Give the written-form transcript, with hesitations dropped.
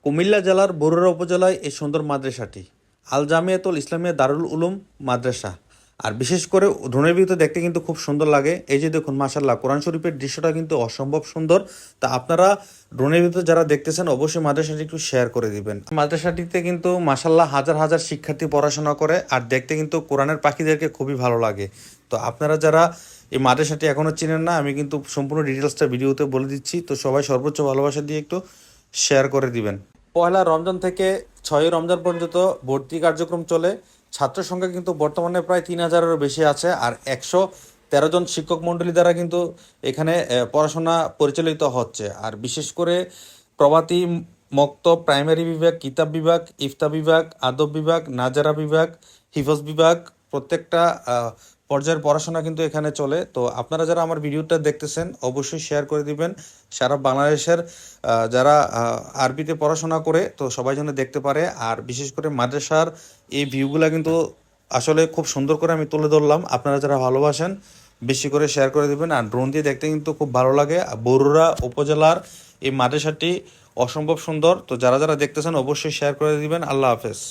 কুমিল্লা জেলার বরুড়া উপজেলায় এই সুন্দর মাদ্রাসাটি আল জামিয়াতুল ইসলামিয়া দারুল উলুম মাদ্রাসা। আর বিশেষ করে ড্রোনের ভিতরে দেখতে কিন্তু খুব সুন্দর লাগে। এই যে দেখুন মাশাল্লাহ, কোরআন শরীফের দৃশ্যটা কিন্তু অসম্ভব সুন্দর। তা আপনারা ড্রোনের ভিতরে যারা দেখতেছেন অবশ্যই মাদ্রাসাটি একটু শেয়ার করে দিবেন। মাদ্রাসাটিতে কিন্তু মাশাল্লাহ হাজার হাজার শিক্ষার্থী পড়াশোনা করে, আর দেখতে কিন্তু কোরআনের পাখিদেরকে খুবই ভালো লাগে। তো আপনারা যারা এই মাদ্রাসাটি এখনও চিনেন না, আমি কিন্তু সম্পূর্ণ ডিটেলসটা ভিডিওতে বলে দিচ্ছি। তো সবাই সর্বোচ্চ ভালোবাসা দিয়ে একটু শেয়ার করে দিবেন। পয়লা রমজান থেকে 6ই রমজান পর্যন্ত ভর্তি কার্যক্রম চলে। ছাত্র সংখ্যা কিন্তু বর্তমানে প্রায় 3000-এরও বেশি আছে, আর 113 জন শিক্ষক মণ্ডলী দ্বারা কিন্তু এখানে পড়াশোনা পরিচালিত হচ্ছে। আর বিশেষ করে প্রভাতী, মক্তব, প্রাইমারি বিভাগ, কিতাব বিভাগ, ইফতা বিভাগ, আদব বিভাগ, নাজারা বিভাগ, হিফজ বিভাগ, প্রত্যেকটা পর্যায়ের পড়াশোনা কিন্তু এখানে চলে। তো আপনারা যারা আমার ভিডিওটা দেখতেছেন অবশ্যই শেয়ার করে দিবেন। সারা বাংলাদেশের যারা আরবিতে পড়াশোনা করে, তো সবাই যেন দেখতে পারে। আর বিশেষ করে মাদ্রাসার এই ভিউগুলা কিন্তু আসলে খুব সুন্দর করে আমি তুলে ধরলাম। আপনারা যারা ভালোবাসেন বেশি করে শেয়ার করে দিবেন। আর ড্রোন দিয়ে দেখতে কিন্তু খুব ভালো লাগে। বরুড়া উপজেলার এই মাদ্রাসাটি অসম্ভব সুন্দর। তো যারা যারা দেখতেছেন অবশ্যই শেয়ার করে দিবেন। আল্লাহ হাফেজ।